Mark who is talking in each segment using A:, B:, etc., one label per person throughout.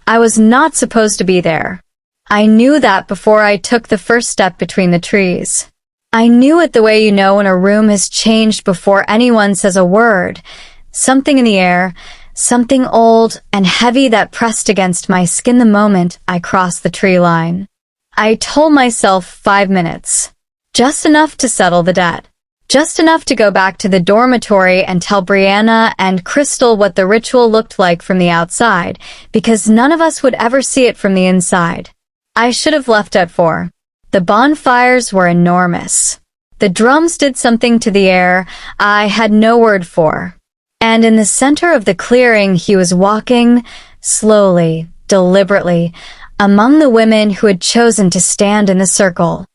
A: I was not supposed to be there. I knew that before I took the first step between the trees. I knew it the way you know when a room has changed before anyone says a word. Something in the air, something old and heavy that pressed against my skin the moment I crossed the tree line. I told myself 5 minutes. Just enough to settle the debt. Just enough to go back to the dormitory and tell Brianna and Crystal what the ritual looked like from the outside, because none of us would ever see it from the inside. I should have left at 4. The bonfires were enormous. The drums did something to the air I had no word for. And in the center of the clearing he was walking, slowly, deliberately, among the women who had chosen to stand in the circle.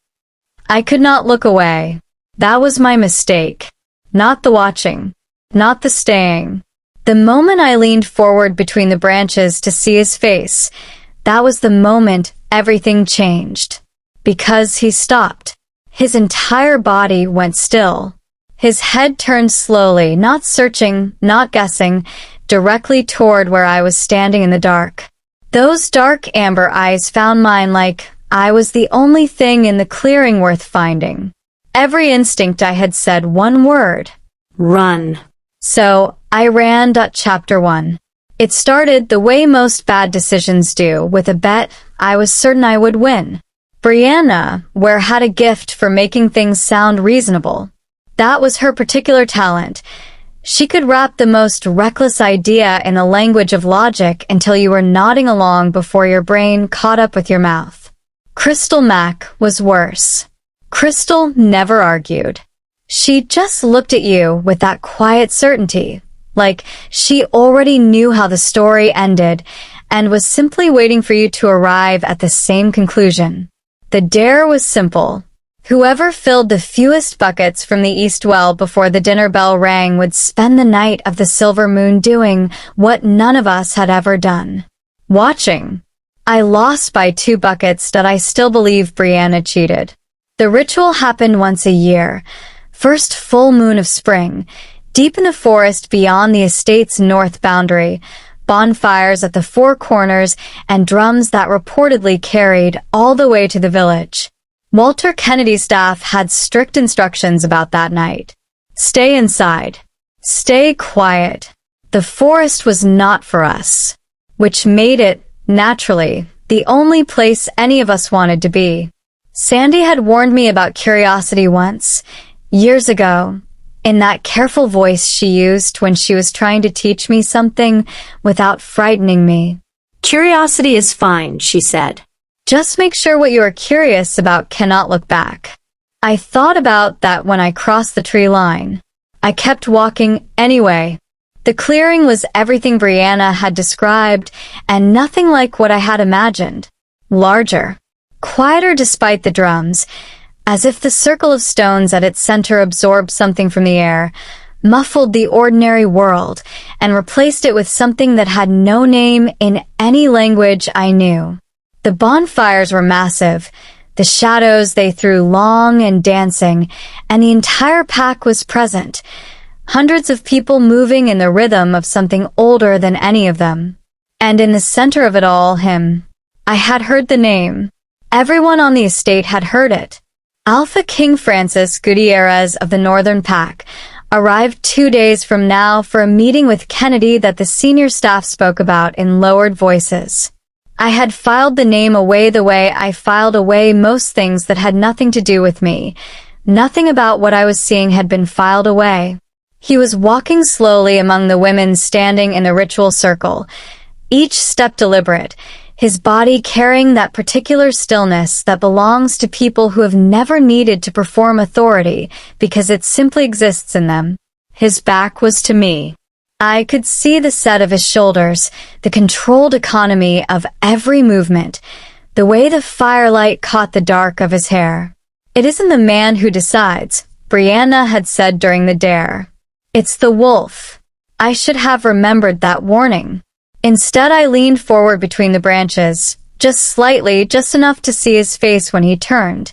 A: I could not look away. That was my mistake. Not the watching. Not the staying. The moment I leaned forward between the branches to see his face, that was the moment everything changed. Because he stopped. His entire body went still. His head turned slowly, not searching, not guessing, directly toward where I was standing in the dark. Those dark amber eyes found mine like I was the only thing in the clearing worth finding. Every instinct I had said one word. Run. So, I ran. Chapter 1. It started the way most bad decisions do, with a bet I was certain I would win. Brianna had a gift for making things sound reasonable. That was her particular talent. She could wrap the most reckless idea in the language of logic until you were nodding along before your brain caught up with your mouth. Crystal Mack was worse. Crystal never argued. She just looked at you with that quiet certainty, like she already knew how the story ended and was simply waiting for you to arrive at the same conclusion. The dare was simple. Whoever filled the fewest buckets from the east well before the dinner bell rang would spend the night of the silver moon doing what none of us had ever done. Watching. I lost by 2 buckets. I still believe Brianna cheated. The ritual happened once a year, first full moon of spring, deep in the forest beyond the estate's north boundary, bonfires at the 4 corners and drums that reportedly carried all the way to the village. Walter Kennedy's staff had strict instructions about that night. Stay inside. Stay quiet. The forest was not for us, which made it, naturally, the only place any of us wanted to be. Sandy had warned me about curiosity once, years ago, in that careful voice she used when she was trying to teach me something without frightening me.
B: Curiosity is fine, she said.
A: Just make sure what you are curious about cannot look back. I thought about that when I crossed the tree line. I kept walking anyway. The clearing was everything Brianna had described and nothing like what I had imagined. Larger. Quieter despite the drums, as if the circle of stones at its center absorbed something from the air, muffled the ordinary world, and replaced it with something that had no name in any language I knew. The bonfires were massive, the shadows they threw long and dancing, and the entire pack was present, hundreds of people moving in the rhythm of something older than any of them. And in the center of it all, him. I had heard the name. Everyone on the estate had heard it. Alpha King Frances Gutierrez of the Northern Pack arrived 2 days from now for a meeting with Kennedy that the senior staff spoke about in lowered voices. I had filed the name away the way I filed away most things that had nothing to do with me. Nothing about what I was seeing had been filed away. He was walking slowly among the women standing in the ritual circle, each step deliberate, his body carrying that particular stillness that belongs to people who have never needed to perform authority because it simply exists in them. His back was to me. I could see the set of his shoulders, the controlled economy of every movement, the way the firelight caught the dark of his hair. It isn't the man who decides, Brianna had said during the dare. It's the wolf. I should have remembered that warning. Instead, I leaned forward between the branches, just slightly, just enough to see his face when he turned,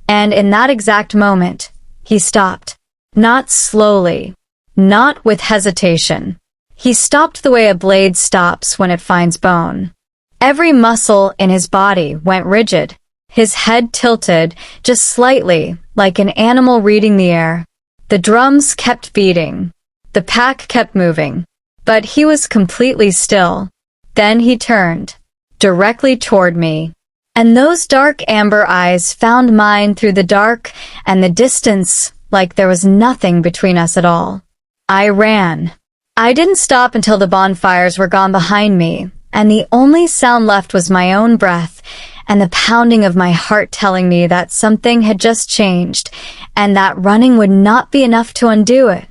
A: and in that exact moment, he stopped. Not slowly, not with hesitation. He stopped the way a blade stops when it finds bone. Every muscle in his body went rigid. His head tilted, just slightly, like an animal reading the air. The drums kept beating. The pack kept moving. But he was completely still. Then he turned, directly toward me. And those dark amber eyes found mine through the dark and the distance, like there was nothing between us at all. I ran. I didn't stop until the bonfires were gone behind me, and the only sound left was my own breath and the pounding of my heart telling me that something had just changed, and that running would not be enough to undo it.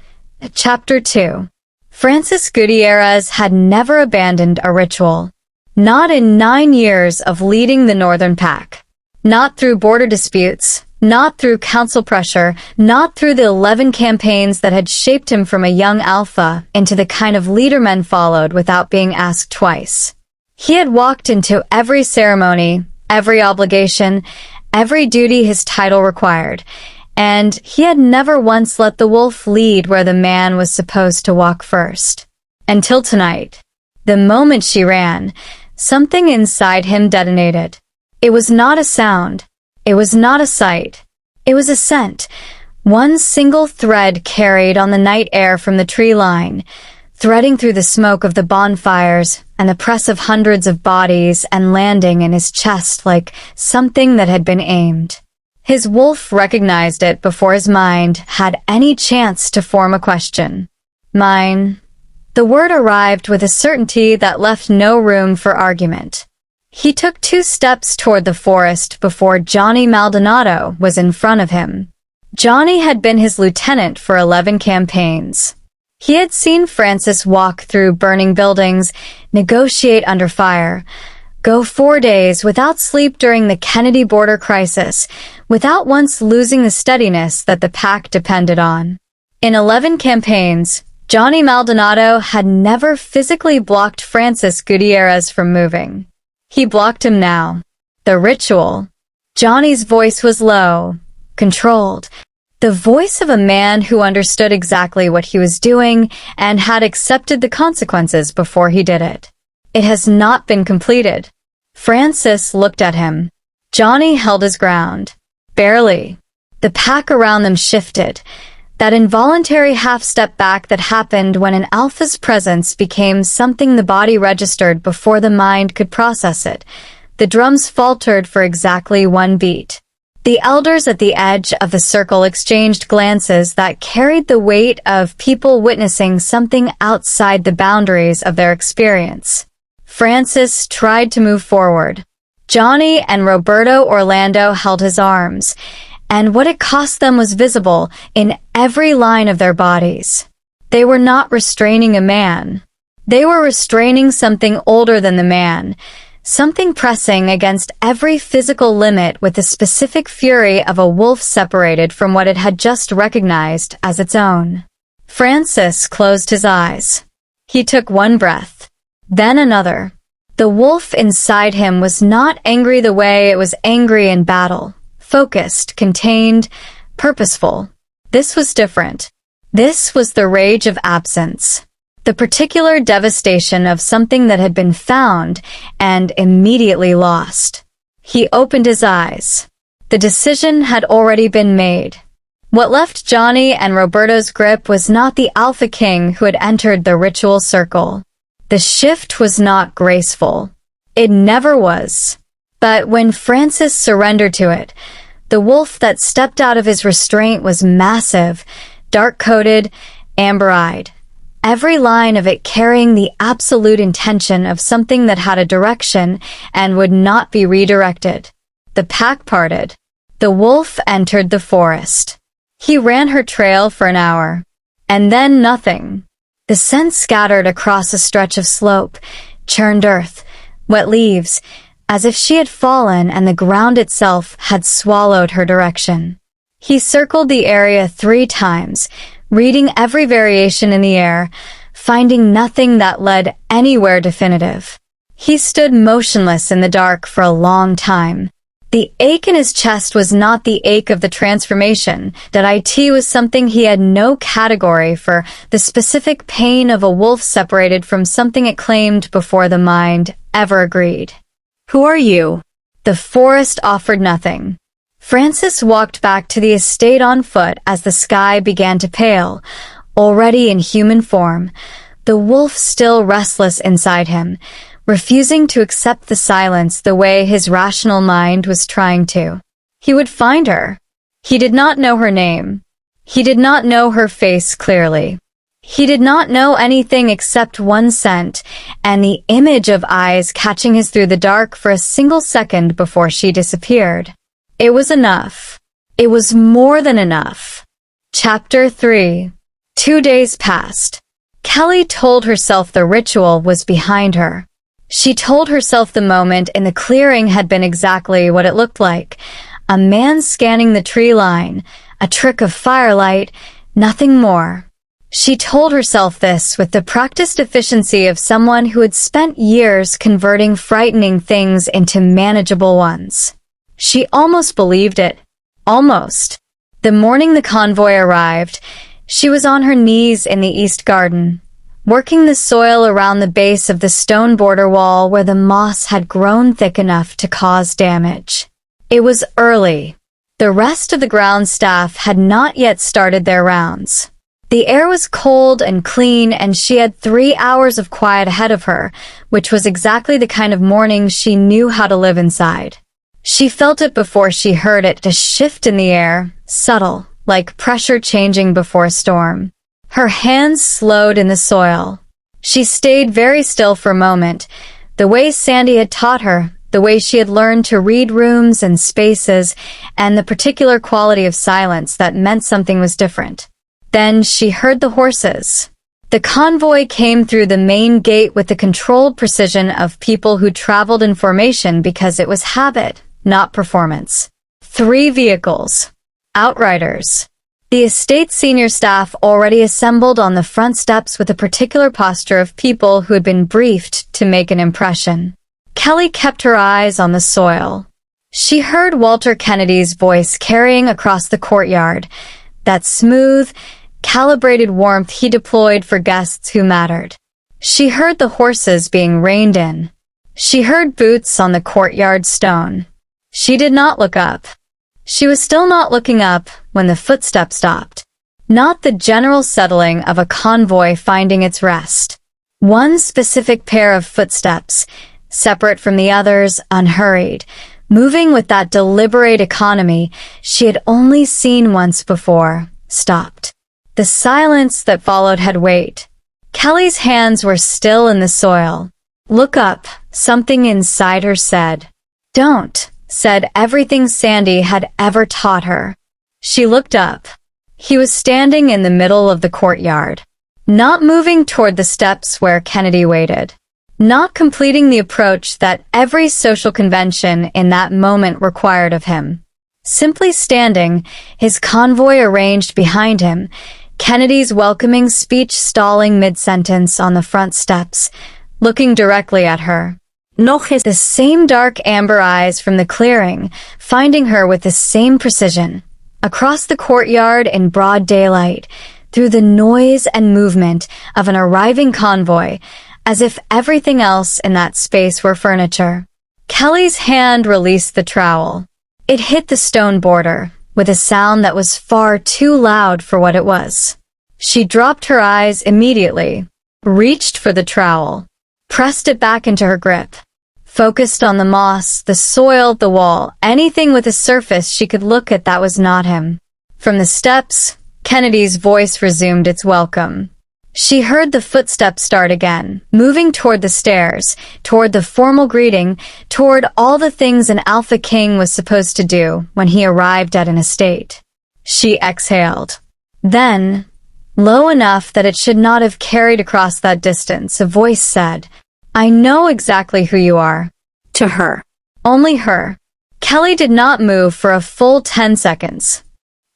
A: Chapter 2. Frances Gutierrez had never abandoned a ritual. Not in 9 years of leading the Northern Pack. Not through border disputes, not through council pressure, not through the 11 campaigns that had shaped him from a young alpha into the kind of leader men followed without being asked twice. He had walked into every ceremony, every obligation, every duty his title required, and he had never once let the wolf lead where the man was supposed to walk first. Until tonight. The moment she ran, something inside him detonated. It was not a sound. It was not a sight. It was a scent. One single thread carried on the night air from the tree line, threading through the smoke of the bonfires and the press of hundreds of bodies and landing in his chest like something that had been aimed. His wolf recognized it before his mind had any chance to form a question. Mine. The word arrived with a certainty that left no room for argument. He took 2 steps toward the forest before Johnny Maldonado was in front of him. Johnny had been his lieutenant for 11 campaigns. He had seen Frances walk through burning buildings, negotiate under fire, go 4 days without sleep during the Kennedy border crisis, without once losing the steadiness that the pack depended on. In 11 campaigns, Johnny Maldonado had never physically blocked Frances Gutierrez from moving. He blocked him now. The ritual. Johnny's voice was low, controlled. The voice of a man who understood exactly what he was doing and had accepted the consequences before he did it. It has not been completed. Frances looked at him. Johnny held his ground. Barely. The pack around them shifted. That involuntary half-step back that happened when an alpha's presence became something the body registered before the mind could process it. The drums faltered for exactly 1 beat. The elders at the edge of the circle exchanged glances that carried the weight of people witnessing something outside the boundaries of their experience. Frances tried to move forward. Johnny and Roberto Orlando held his arms, and what it cost them was visible in every line of their bodies. They were not restraining a man. They were restraining something older than the man, something pressing against every physical limit with the specific fury of a wolf separated from what it had just recognized as its own. Frances closed his eyes. He took 1 breath, then another. The wolf inside him was not angry the way it was angry in battle. Focused, contained, purposeful. This was different. This was the rage of absence. The particular devastation of something that had been found and immediately lost. He opened his eyes. The decision had already been made. What left Johnny and Roberto's grip was not the Alpha King who had entered the ritual circle. The shift was not graceful. It never was. But when Frances surrendered to it, the wolf that stepped out of his restraint was massive, dark-coated, amber-eyed. Every line of it carrying the absolute intention of something that had a direction and would not be redirected. The pack parted. The wolf entered the forest. He ran her trail for an hour. And then nothing. The scent scattered across a stretch of slope, churned earth, wet leaves, as if she had fallen and the ground itself had swallowed her direction. He circled the area 3 times, reading every variation in the air, finding nothing that led anywhere definitive. He stood motionless in the dark for a long time. The ache in his chest was not the ache of the transformation. That it was something he had no category for, the specific pain of a wolf separated from something it claimed before the mind ever agreed.
B: Who are you?
A: The forest offered nothing. Frances walked back to the estate on foot as the sky began to pale, already in human form, the wolf still restless inside him, refusing to accept the silence the way his rational mind was trying to. He would find her. He did not know her name. He did not know her face clearly. He did not know anything except one scent, and the image of eyes catching his through the dark for a single second before she disappeared. It was enough. It was more than enough. Chapter 3. 2 days passed. Kelly told herself the ritual was behind her. She told herself the moment in the clearing had been exactly what it looked like. A man scanning the tree line, a trick of firelight, nothing more. She told herself this with the practiced efficiency of someone who had spent years converting frightening things into manageable ones. She almost believed it. Almost. The morning the convoy arrived, she was on her knees in the east garden, working the soil around the base of the stone border wall where the moss had grown thick enough to cause damage. It was early. The rest of the ground staff had not yet started their rounds. The air was cold and clean, and she had 3 hours of quiet ahead of her, which was exactly the kind of morning she knew how to live inside. She felt it before she heard it, a shift in the air, subtle, like pressure changing before a storm. Her hands slowed in the soil. She stayed very still for a moment, the way Sandy had taught her, the way she had learned to read rooms and spaces, and the particular quality of silence that meant something was different. Then she heard the horses. The convoy came through the main gate with the controlled precision of people who traveled in formation because it was habit, not performance. 3 vehicles. Outriders. The estate senior staff already assembled on the front steps with a particular posture of people who had been briefed to make an impression. Kelly kept her eyes on the soil. She heard Walter Kennedy's voice carrying across the courtyard, that smooth, calibrated warmth he deployed for guests who mattered. She heard the horses being reined in. She heard boots on the courtyard stone. She did not look up. She was still not looking up when the footsteps stopped. Not the general settling of a convoy finding its rest. One specific pair of footsteps, separate from the others, unhurried, moving with that deliberate economy she had only seen once before, stopped. The silence that followed had weight. Kelly's hands were still in the soil. Look up, something inside her said. Don't, said everything Sandy had ever taught her. She looked up. He was standing in the middle of the courtyard, not moving toward the steps where Kennedy waited, not completing the approach that every social convention in that moment required of him. Simply standing, his convoy arranged behind him, Kennedy's welcoming speech stalling mid-sentence on the front steps, looking directly at her. The same dark amber eyes from the clearing, finding her with the same precision. Across the courtyard in broad daylight, through the noise and movement of an arriving convoy, as if everything else in that space were furniture. Kelly's hand released the trowel. It hit the stone border, with a sound that was far too loud for what it was. She dropped her eyes immediately, reached for the trowel, pressed it back into her grip, focused on the moss, the soil, the wall, anything with a surface she could look at that was not him. From the steps, Kennedy's voice resumed its welcome. She heard the footsteps start again, moving toward the stairs, toward the formal greeting, toward all the things an Alpha King was supposed to do when he arrived at an estate. She exhaled. Then, low enough that it should not have carried across that distance, a voice said, I know exactly who you are.
B: To her.
A: Only her. Kelly did not move for a full 10 seconds.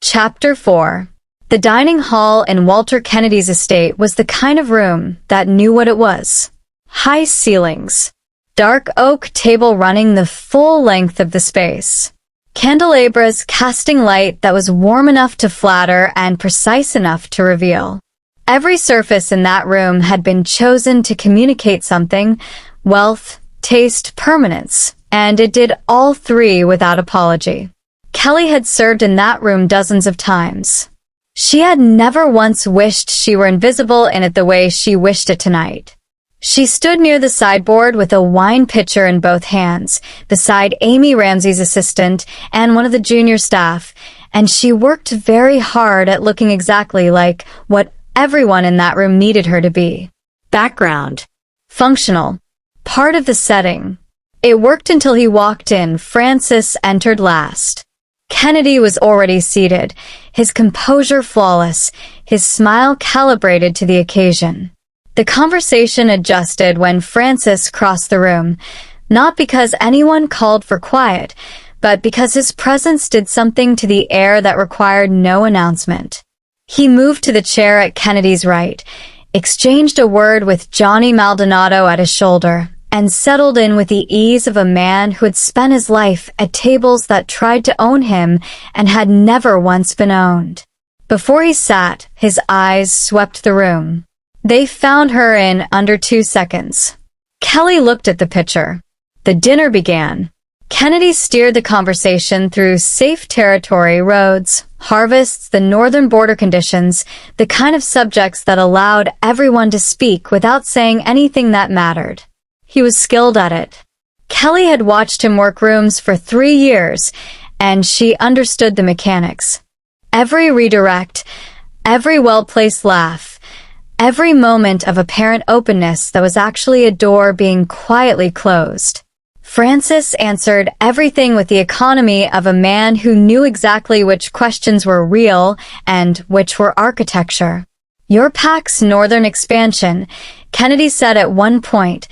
A: Chapter 4. The dining hall in Walter Kennedy's estate was the kind of room that knew what it was. High ceilings. dark oak table running the full length of the space. Candelabras casting light that was warm enough to flatter and precise enough to reveal. Every surface in that room had been chosen to communicate something: wealth, taste, permanence, and it did all three without apology. Kelly had served in that room dozens of times. She had never once wished she were invisible in it the way she wished it tonight. She stood near the sideboard with a wine pitcher in both hands, beside Amy Ramsey's assistant and one of the junior staff, and she worked very hard at looking exactly like what everyone in that room needed her to be.
B: Background.
A: Functional. Part of the setting. It worked until he walked in. Frances entered last. Kennedy was already seated, his composure flawless, his smile calibrated to the occasion. The conversation adjusted when Frances crossed the room, not because anyone called for quiet, but because his presence did something to the air that required no announcement. He moved to the chair at Kennedy's right, exchanged a word with Johnny Maldonado at his shoulder, and settled in with the ease of a man who had spent his life at tables that tried to own him and had never once been owned. Before he sat, his eyes swept the room. They found her in under 2 seconds. Kelly looked at the pitcher. The dinner began. Kennedy steered the conversation through safe territory: roads, harvests, the northern border conditions, the kind of subjects that allowed everyone to speak without saying anything that mattered. He was skilled at it. Kelly had watched him work rooms for 3 years, and she understood the mechanics. Every redirect, every well-placed laugh, every moment of apparent openness that was actually a door being quietly closed. Frances answered everything with the economy of a man who knew exactly which questions were real and which were architecture. "Your PAC's northern expansion," Kennedy said at one point,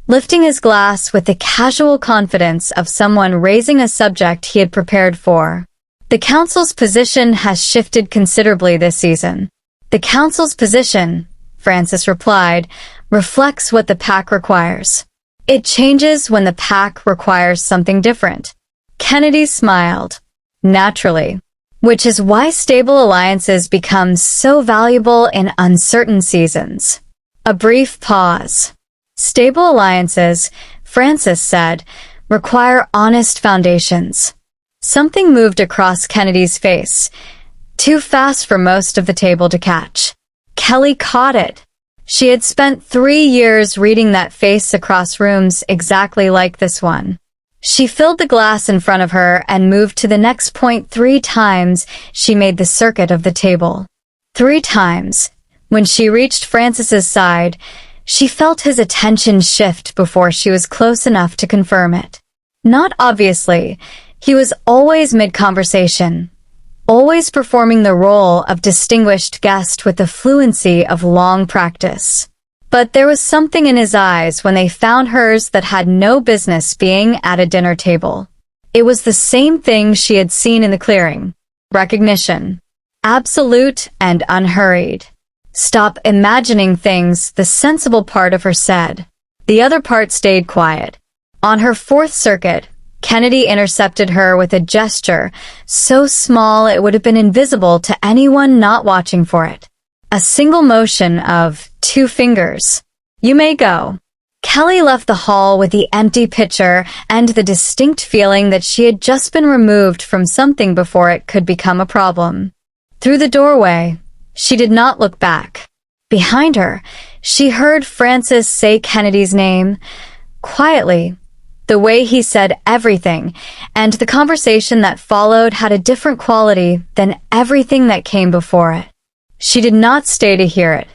A: lifting his glass with the casual confidence of someone raising a subject he had prepared for. "The council's position has shifted considerably this season." "The council's position," Frances replied, "reflects what the PAC requires. It changes when the PAC requires something different." Kennedy smiled. "Naturally. Which is why stable alliances become so valuable in uncertain seasons." A brief pause. "Stable alliances," Frances said, "require honest foundations." Something moved across Kennedy's face, too fast for most of the table to catch. Kelly caught it. She had spent 3 years reading that face across rooms exactly like this one. She filled the glass in front of her and moved to the next point 3 times. She made the circuit of the table. 3 times. When she reached Frances's side, she felt his attention shift before she was close enough to confirm it. Not obviously. He was always mid-conversation, always performing the role of distinguished guest with the fluency of long practice. But there was something in his eyes when they found hers that had no business being at a dinner table. It was the same thing she had seen in the clearing. Recognition. Absolute and unhurried. "Stop imagining things," the sensible part of her said. The other part stayed quiet. On her 4th circuit, Kennedy intercepted her with a gesture so small it would have been invisible to anyone not watching for it. A single motion of 2 fingers. "You may go." Kelly left the hall with the empty pitcher and the distinct feeling that she had just been removed from something before it could become a problem. Through the doorway, she did not look back. Behind her, she heard Frances say Kennedy's name, quietly, the way he said everything, and the conversation that followed had a different quality than everything that came before it. She did not stay to hear it.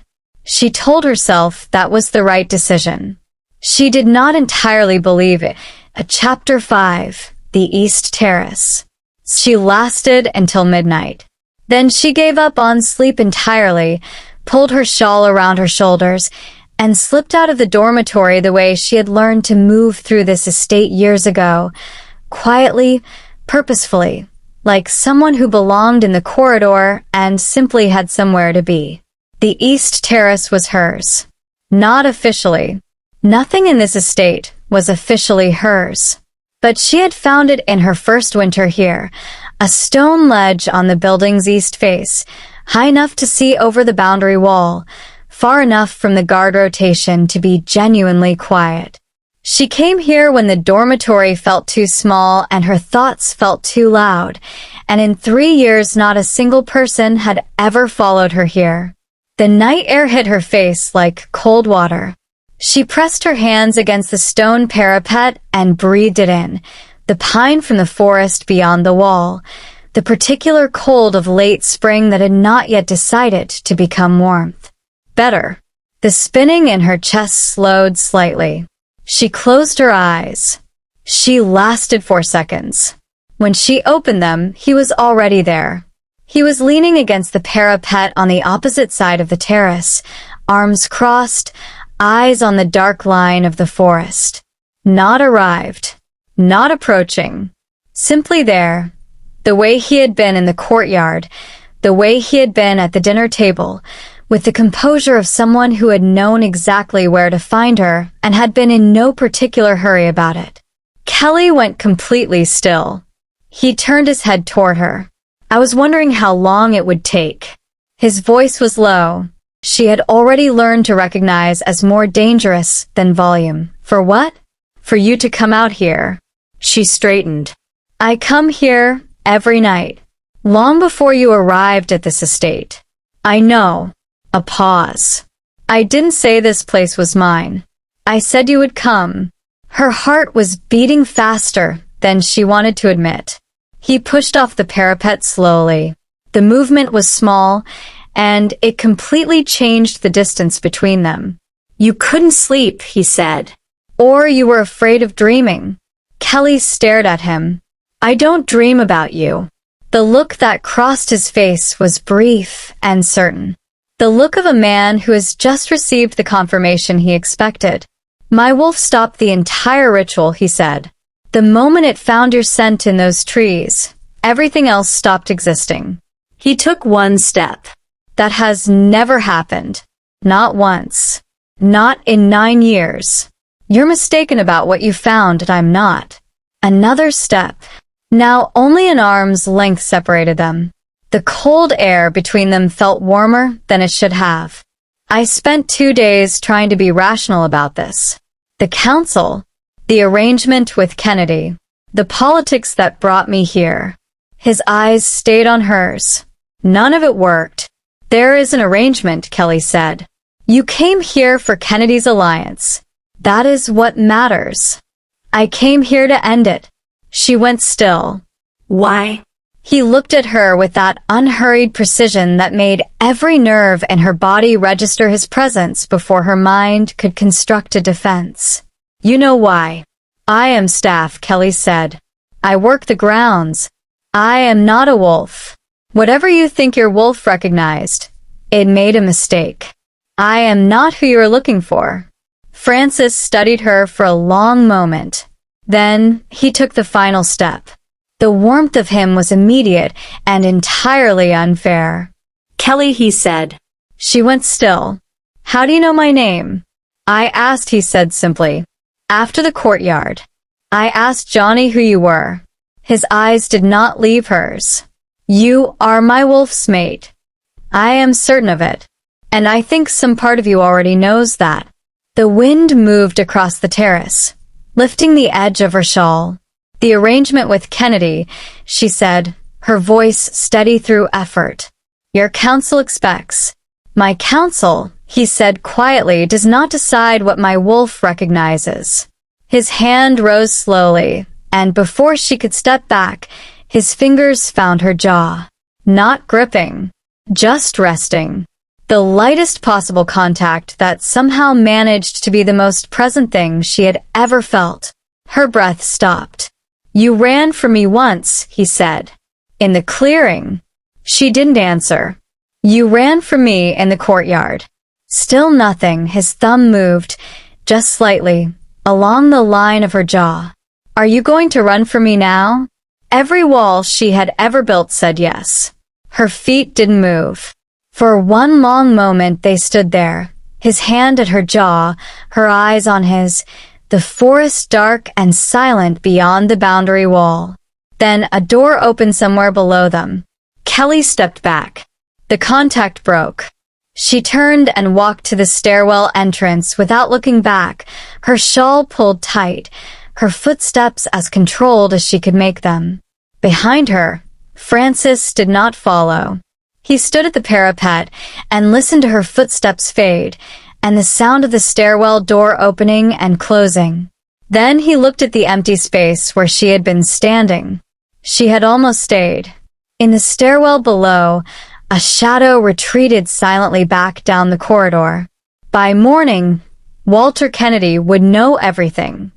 A: She told herself that was the right decision. She did not entirely believe it. Chapter 5, The East Terrace. She lasted until midnight. Then she gave up on sleep entirely, pulled her shawl around her shoulders, and slipped out of the dormitory the way she had learned to move through this estate years ago, quietly, purposefully, like someone who belonged in the corridor and simply had somewhere to be. The East Terrace was hers. Not officially. Nothing in this estate was officially hers. But she had found it in her first winter here, a stone ledge on the building's east face, high enough to see over the boundary wall, far enough from the guard rotation to be genuinely quiet. She came here when the dormitory felt too small and her thoughts felt too loud, and in 3 years not a single person had ever followed her here. The night air hit her face like cold water. She pressed her hands against the stone parapet and breathed it in, the pine from the forest beyond the wall, the particular cold of late spring that had not yet decided to become warmth. Better. The spinning in her chest slowed slightly. She closed her eyes. She lasted 4 seconds. When she opened them, he was already there. He was leaning against the parapet on the opposite side of the terrace, arms crossed, eyes on the dark line of the forest. Not arrived. Not approaching. Simply there. The way he had been in the courtyard, the way he had been at the dinner table, with the composure of someone who had known exactly where to find her and had been in no particular hurry about it. Kelly went completely still. He turned his head toward her. I was wondering how long it would take. His voice was low. She had already learned to recognize as more dangerous than volume. For what? For you to come out here. She straightened. I come here every night. Long before you arrived at this estate. I know. A pause. I didn't say this place was mine. I said you would come. Her heart was beating faster than she wanted to admit. He pushed off the parapet slowly. The movement was small, and it completely changed the distance between them. You couldn't sleep, he said. Or you were afraid of dreaming. Kelly stared at him. I don't dream about you. The look that crossed his face was brief and certain. The look of a man who has just received the confirmation he expected. My wolf stopped the entire ritual, he said. The moment it found your scent in those trees, everything else stopped existing. He took one step. That has never happened. Not once. Not in 9 years. You're mistaken about what you found, and I'm not. Another step. Now only an arm's length separated them. The cold air between them felt warmer than it should have. I spent 2 days trying to be rational about this. The council, the arrangement with Kennedy, the politics that brought me here. His eyes stayed on hers. None of it worked. There is an arrangement, Kelly said. You came here for Kennedy's alliance. That is what matters. I came here to end it. She went still. Why? He looked at her with that unhurried precision that made every nerve in her body register his presence before her mind could construct a defense. You know why. I am staff, Kelly said. I work the grounds. I am not a wolf. Whatever you think your wolf recognized, it made a mistake. I am not who you are looking for. Frances studied her for a long moment. Then he took the final step. The warmth of him was immediate and entirely unfair. Kelly, he said. She went still. How do you know my name? I asked, he said simply. After the courtyard. I asked Johnny who you were. His eyes did not leave hers. You are my wolf's mate. I am certain of it. And I think some part of you already knows that. The wind moved across the terrace, lifting the edge of her shawl. The arrangement with Kennedy, she said, her voice steady through effort. Your council expects. My council, he said quietly, does not decide what my wolf recognizes. His hand rose slowly, and before she could step back, his fingers found her jaw. Not gripping, just resting. The lightest possible contact that somehow managed to be the most present thing she had ever felt. Her breath stopped. You ran from me once, he said. In the clearing. She didn't answer. You ran from me in the courtyard. Still nothing. His thumb moved, just slightly, along the line of her jaw. Are you going to run from me now? Every wall she had ever built said yes. Her feet didn't move. For one long moment they stood there, his hand at her jaw, her eyes on his, the forest dark and silent beyond the boundary wall. Then a door opened somewhere below them. Kelly stepped back. The contact broke. She turned and walked to the stairwell entrance without looking back, her shawl pulled tight, her footsteps as controlled as she could make them. Behind her, Frances did not follow. He stood at the parapet and listened to her footsteps fade, and the sound of the stairwell door opening and closing. Then he looked at the empty space where she had been standing. She had almost stayed. In the stairwell below, a shadow retreated silently back down the corridor. By morning, Walter Kennedy would know everything.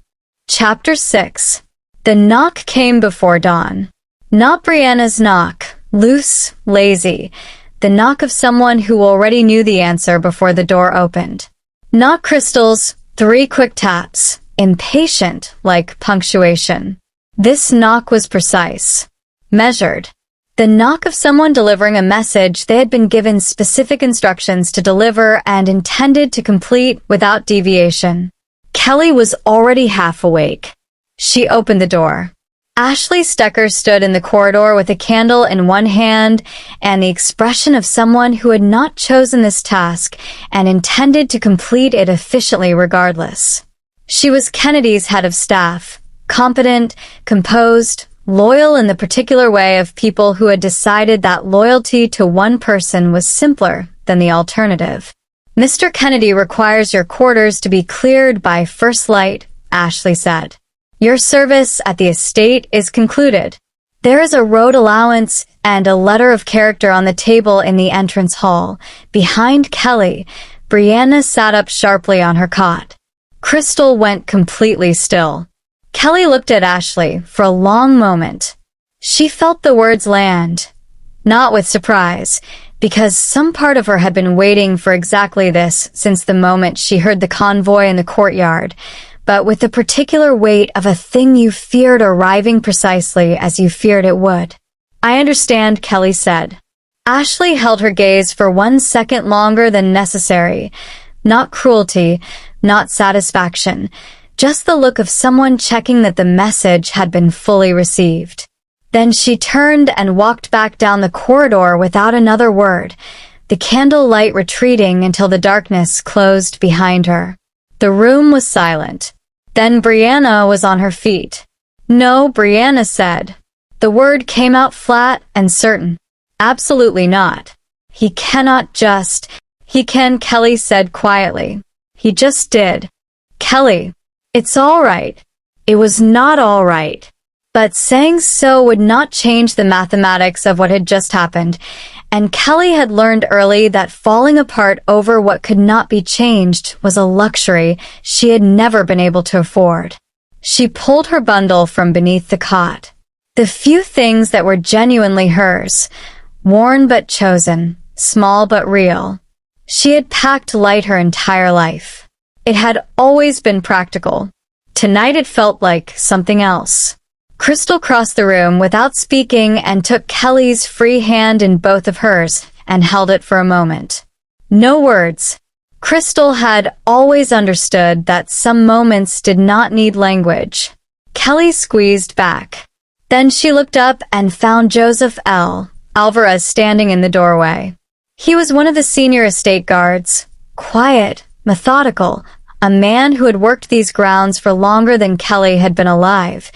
A: Chapter 6. The knock came before dawn. Not Brianna's knock, loose, lazy. The knock of someone who already knew the answer before the door opened. Not Crystal's 3 quick taps, impatient like punctuation. This knock was precise, measured. The knock of someone delivering a message they had been given specific instructions to deliver and intended to complete without deviation. Kelly was already half awake. She opened the door. Ashley Stecker stood in the corridor with a candle in one hand and the expression of someone who had not chosen this task and intended to complete it efficiently regardless. She was Kennedy's head of staff, competent, composed, loyal in the particular way of people who had decided that loyalty to one person was simpler than the alternative. Mr. Kennedy requires your quarters to be cleared by first light, Ashley said. Your service at the estate is concluded. There is a road allowance and a letter of character on the table in the entrance hall. Behind Kelly, Brianna sat up sharply on her cot. Crystal went completely still. Kelly looked at Ashley for a long moment. She felt the words land, not with surprise, because some part of her had been waiting for exactly this since the moment she heard the convoy in the courtyard, but with the particular weight of a thing you feared arriving precisely as you feared it would. I understand, Kelly said. Ashley held her gaze for 1 second longer than necessary. Not cruelty, not satisfaction, just the look of someone checking that the message had been fully received. Then she turned and walked back down the corridor without another word, the candle light retreating until the darkness closed behind her. The room was silent. Then Brianna was on her feet. No, Brianna said. The word came out flat and certain. Absolutely not. He cannot just. He can, Kelly said quietly. He just did. Kelly. It's all right. It was not all right. But saying so would not change the mathematics of what had just happened, and Kelly had learned early that falling apart over what could not be changed was a luxury she had never been able to afford. She pulled her bundle from beneath the cot. The few things that were genuinely hers, worn but chosen, small but real. She had packed light her entire life. It had always been practical. Tonight it felt like something else. Crystal crossed the room without speaking and took Kelly's free hand in both of hers and held it for a moment. No words. Crystal had always understood that some moments did not need language. Kelly squeezed back. Then she looked up and found Joseph L. Alvarez standing in the doorway. He was one of the senior estate guards, quiet, methodical, a man who had worked these grounds for longer than Kelly had been alive.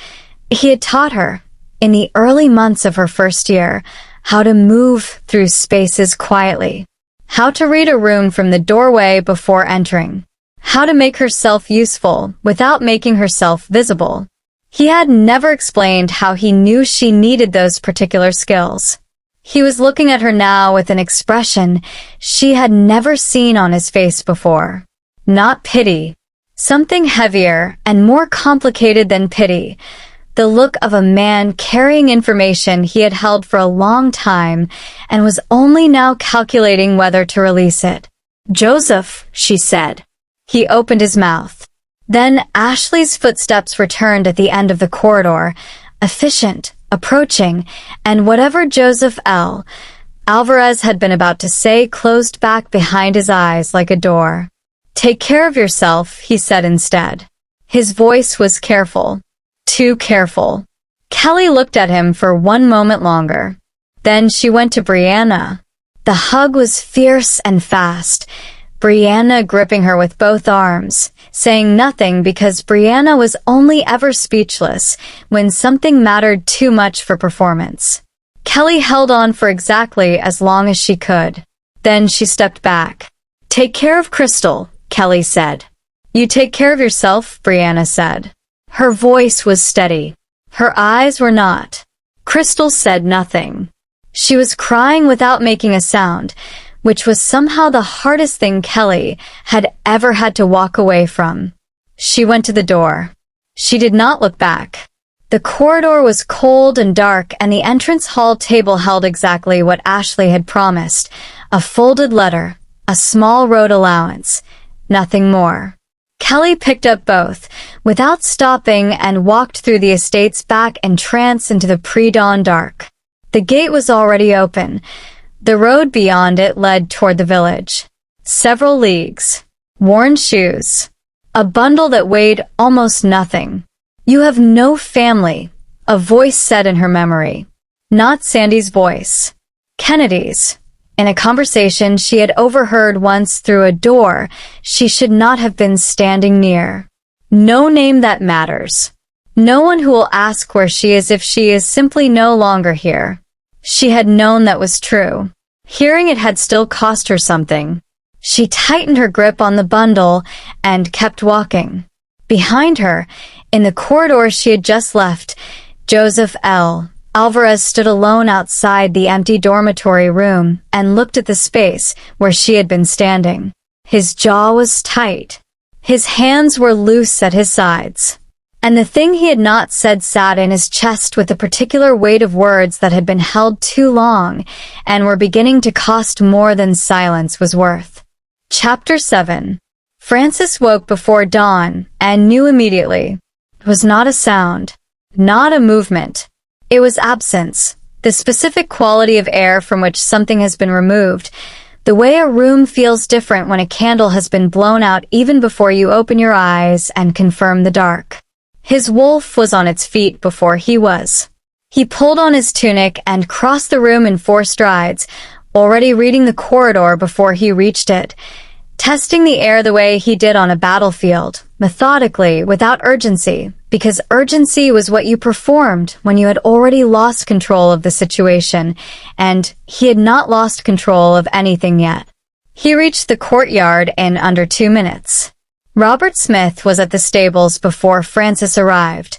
A: He had taught her, in the early months of her first year, how to move through spaces quietly, how to read a room from the doorway before entering, how to make herself useful without making herself visible. He had never explained how he knew she needed those particular skills. He was looking at her now with an expression she had never seen on his face before. Not pity. Something heavier and more complicated than pity. The look of a man carrying information he had held for a long time and was only now calculating whether to release it. Joseph, she said. He opened his mouth. Then Ashley's footsteps returned at the end of the corridor, efficient, approaching, and whatever Joseph L. Alvarez had been about to say closed back behind his eyes like a door. Take care of yourself, he said instead. His voice was careful. Too careful. Kelly looked at him for one moment longer. Then she went to Brianna. The hug was fierce and fast, Brianna gripping her with both arms, saying nothing because Brianna was only ever speechless when something mattered too much for performance. Kelly held on for exactly as long as she could. Then she stepped back. "Take care of Crystal," Kelly said. "You take care of yourself," Brianna said. Her voice was steady. Her eyes were not. Crystal said nothing. She was crying without making a sound, which was somehow the hardest thing Kelly had ever had to walk away from. She went to the door. She did not look back. The corridor was cold and dark, and the entrance hall table held exactly what Ashley had promised: a folded letter, a small road allowance, nothing more. Kelly picked up both, without stopping, and walked through the estate's back entrance into the pre-dawn dark. The gate was already open. The road beyond it led toward the village. Several leagues. Worn shoes. A bundle that weighed almost nothing. "You have no family," a voice said in her memory. Not Sandy's voice. Kennedy's. In a conversation she had overheard once through a door she should not have been standing near. No name that matters. No one who will ask where she is if she is simply no longer here. She had known that was true. Hearing it had still cost her something. She tightened her grip on the bundle and kept walking. Behind her, in the corridor she had just left, Joseph L. Alvarez stood alone outside the empty dormitory room and looked at the space where she had been standing. His jaw was tight. His hands were loose at his sides. And the thing he had not said sat in his chest with a particular weight of words that had been held too long and were beginning to cost more than silence was worth. Chapter 7. Frances woke before dawn and knew immediately. It was not a sound, not a movement. It was absence, the specific quality of air from which something has been removed, the way a room feels different when a candle has been blown out even before you open your eyes and confirm the dark. His wolf was on its feet before he was. He pulled on his tunic and crossed the room in 4 strides, already reading the corridor before he reached it, testing the air the way he did on a battlefield, methodically, without urgency, because urgency was what you performed when you had already lost control of the situation, and he had not lost control of anything yet. He reached the courtyard in under 2 minutes. Robert Smith was at the stables before Frances arrived,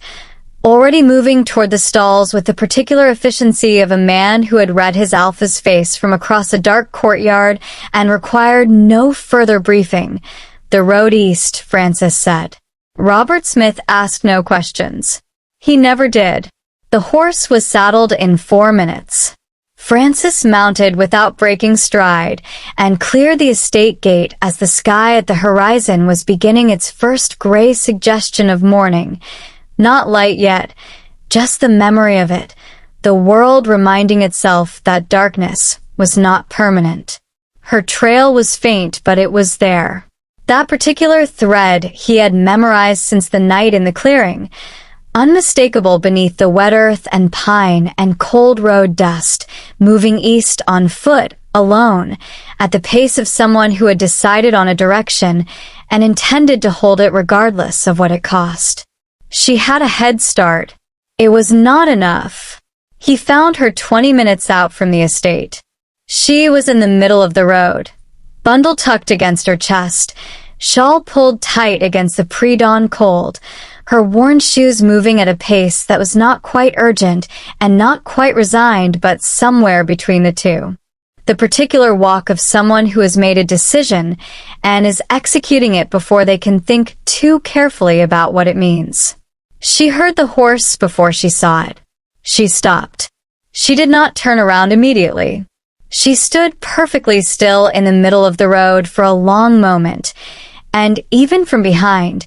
A: already moving toward the stalls with the particular efficiency of a man who had read his alpha's face from across a dark courtyard and required no further briefing. "The road east," Frances said. Robert Smith asked no questions. He never did. The horse was saddled in 4 minutes. Frances mounted without breaking stride and cleared the estate gate as the sky at the horizon was beginning its first gray suggestion of morning. Not light yet, just the memory of it, the world reminding itself that darkness was not permanent. Her trail was faint, but it was there. That particular thread he had memorized since the night in the clearing, unmistakable beneath the wet earth and pine and cold road dust, moving east on foot, alone, at the pace of someone who had decided on a direction and intended to hold it regardless of what it cost. She had a head start. It was not enough. He found her 20 minutes out from the estate. She was in the middle of the road, bundle tucked against her chest, shawl pulled tight against the pre-dawn cold, her worn shoes moving at a pace that was not quite urgent and not quite resigned, but somewhere between the two. The particular walk of someone who has made a decision and is executing it before they can think too carefully about what it means. She heard the horse before she saw it. She stopped. She did not turn around immediately. She stood perfectly still in the middle of the road for a long moment, and even from behind,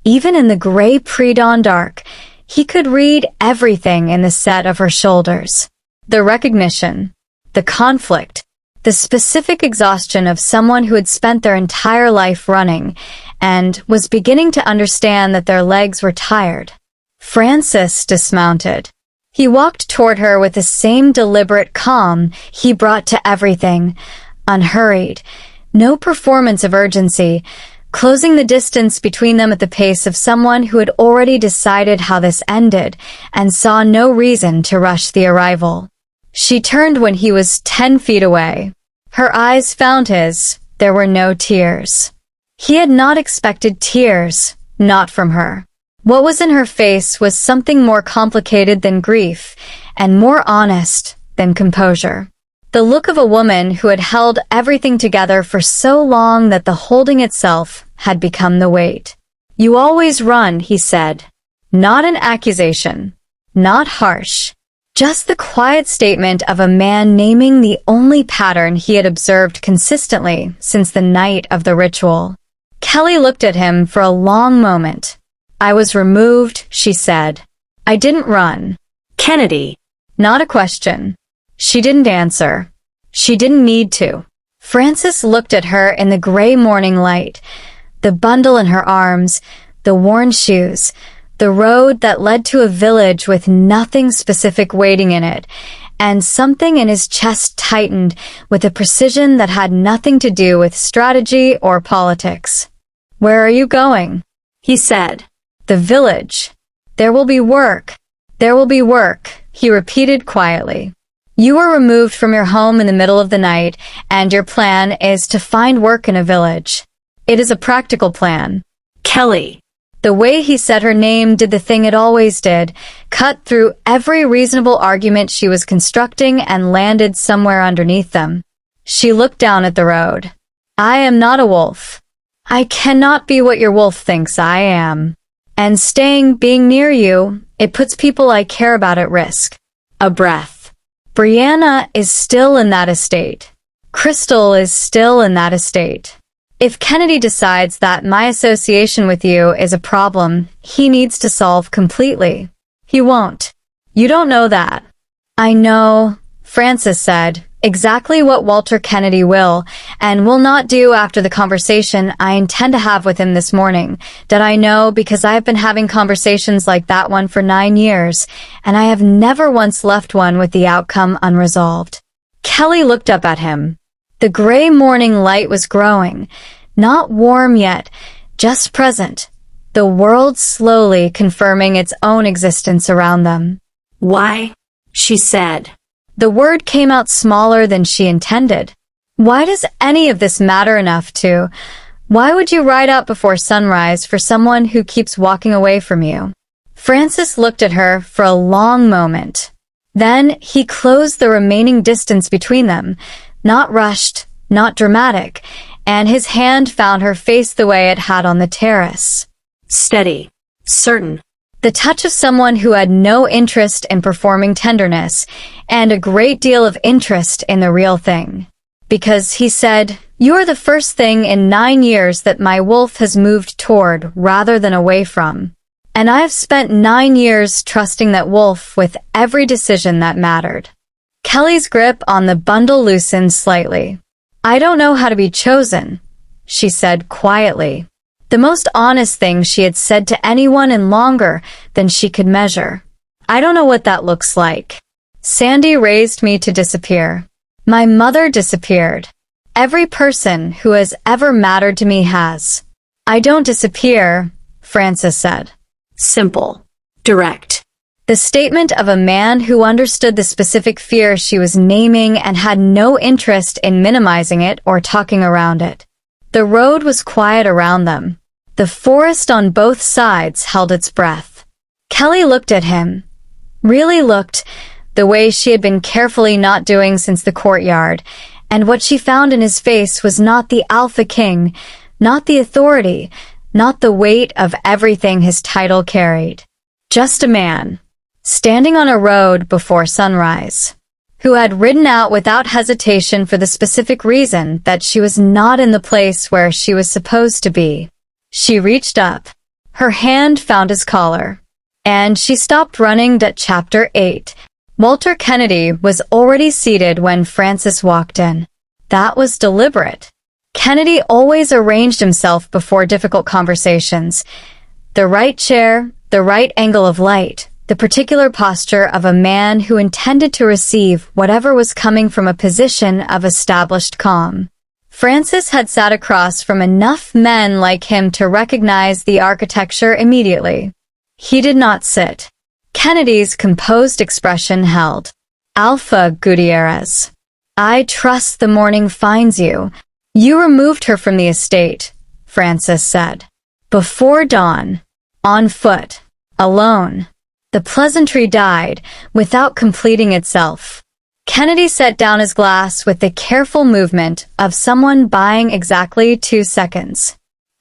A: even in the gray pre-dawn dark, he could read everything in the set of her shoulders. The recognition, the conflict, the specific exhaustion of someone who had spent their entire life running and was beginning to understand that their legs were tired. Frances dismounted. He walked toward her with the same deliberate calm he brought to everything, unhurried, no performance of urgency, closing the distance between them at the pace of someone who had already decided how this ended and saw no reason to rush the arrival. She turned when he was 10 feet away. Her eyes found his. There were no tears. He had not expected tears, not from her. What was in her face was something more complicated than grief and more honest than composure. The look of a woman who had held everything together for so long that the holding itself had become the weight. "You always run," he said. Not an accusation, not harsh, just the quiet statement of a man naming the only pattern he had observed consistently since the night of the ritual. Kelly looked at him for a long moment. "I was removed," she said. "I didn't run."
B: Kennedy.
A: Not a question. She didn't answer. She didn't need to. Frances looked at her in the gray morning light, the bundle in her arms, the worn shoes, the road that led to a village with nothing specific waiting in it, and something in his chest tightened with a precision that had nothing to do with strategy or politics. "Where are you going?"
B: He said.
A: "The village. There will be work. There will be work," he repeated quietly. "You were removed from your home in the middle of the night, and your plan is to find work in a village. It is a practical plan."
B: Kelly.
A: The way he said her name did the thing it always did, cut through every reasonable argument she was constructing and landed somewhere underneath them. She looked down at the road. "I am not a wolf. I cannot be what your wolf thinks I am. And being near you, it puts people I care about at risk." A breath. "Brianna is still in that estate. Crystal is still in that estate. If Kennedy decides that my association with you is a problem he needs to solve completely, he won't. You don't know that." "I know," Frances said, "exactly what Walter Kennedy will and will not do after the conversation I intend to have with him this morning. That I know because I have been having conversations like that one for 9 years, and I have never once left one with the outcome unresolved." Kelly looked up at him. The gray morning light was growing, not warm yet, just present, the world slowly confirming its own existence around them.
B: "Why?" she said.
A: The word came out smaller than she intended. "Why does any of this matter enough to? Why would you ride out before sunrise for someone who keeps walking away from you?" Frances looked at her for a long moment. Then he closed the remaining distance between them, not rushed, not dramatic, and his hand found her face the way it had on the terrace.
B: Steady. Certain.
A: The touch of someone who had no interest in performing tenderness, and a great deal of interest in the real thing. Because he said, "You are the first thing in 9 years that my wolf has moved toward rather than away from. And I have spent 9 years trusting that wolf with every decision that mattered." Kelly's grip on the bundle loosened slightly. "I don't know how to be chosen," she said quietly. The most honest thing she had said to anyone in longer than she could measure. "I don't know what that looks like. Sandy raised me to disappear. My mother disappeared. Every person who has ever mattered to me has. I don't disappear," Frances said.
B: Simple. Direct.
A: The statement of a man who understood the specific fear she was naming and had no interest in minimizing it or talking around it. The road was quiet around them. The forest on both sides held its breath. Kelly looked at him. Really looked, the way she had been carefully not doing since the courtyard, and what she found in his face was not the Alpha King, not the authority, not the weight of everything his title carried. Just a man, standing on a road before sunrise, who had ridden out without hesitation for the specific reason that she was not in the place where she was supposed to be. She reached up. Her hand found his collar. And she stopped running at Chapter 8. Walter Kennedy was already seated when Frances walked in. That was deliberate. Kennedy always arranged himself before difficult conversations. The right chair, the right angle of light, the particular posture of a man who intended to receive whatever was coming from a position of established calm. Frances had sat across from enough men like him to recognize the architecture immediately. He did not sit. Kennedy's composed expression held. Alpha Gutierrez. I trust the morning finds you. You removed her from the estate, Frances said. Before dawn. On foot. Alone. The pleasantry died, without completing itself. Kennedy set down his glass with the careful movement of someone buying exactly 2 seconds.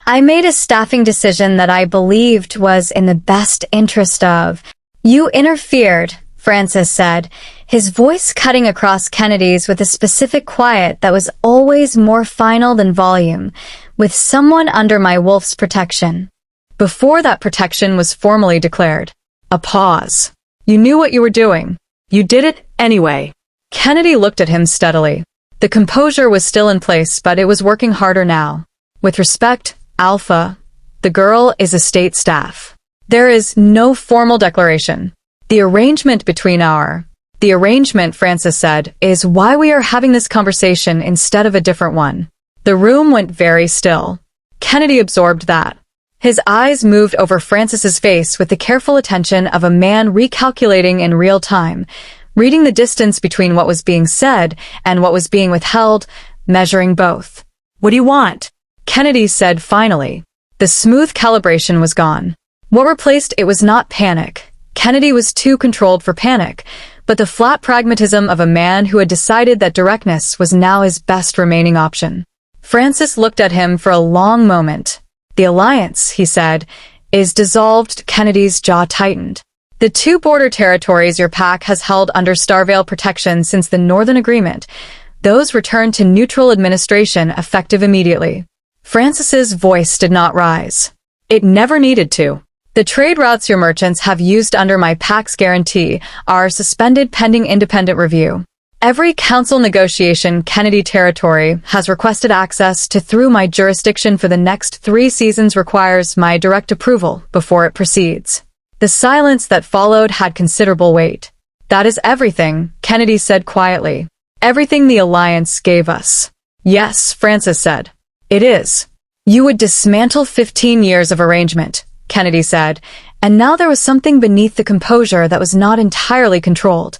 A: I made a staffing decision that I believed was in the best interest of. You interfered, Frances said, his voice cutting across Kennedy's with a specific quiet that was always more final than volume, with someone under my wolf's protection. Before that protection was formally declared. A pause. You knew what you were doing. You did it anyway. Kennedy looked at him steadily. The composure was still in place, but it was working harder now. With respect, Alpha, the girl is estate staff. There is no formal declaration. The arrangement, Frances said, is why we are having this conversation instead of a different one. The room went very still. Kennedy absorbed that. His eyes moved over Frances's face with the careful attention of a man recalculating in real time, reading the distance between what was being said and what was being withheld, measuring both. What do you want? Kennedy said finally. The smooth calibration was gone. What replaced it was not panic. Kennedy was too controlled for panic, but the flat pragmatism of a man who had decided that directness was now his best remaining option. Frances looked at him for a long moment. The alliance, he said, is dissolved. Kennedy's jaw tightened. The 2 border territories your pack has held under Starvale protection since the Northern Agreement, those returned to neutral administration effective immediately. Frances's voice did not rise. It never needed to. The trade routes your merchants have used under my pack's guarantee are suspended pending independent review. Every council negotiation Kennedy territory has requested access to through my jurisdiction for the next 3 seasons requires my direct approval before it proceeds. The silence that followed had considerable weight. That is everything, Kennedy said quietly. Everything the alliance gave us. Yes, Frances said. It is. You would dismantle 15 years of arrangement, Kennedy said, and now there was something beneath the composure that was not entirely controlled.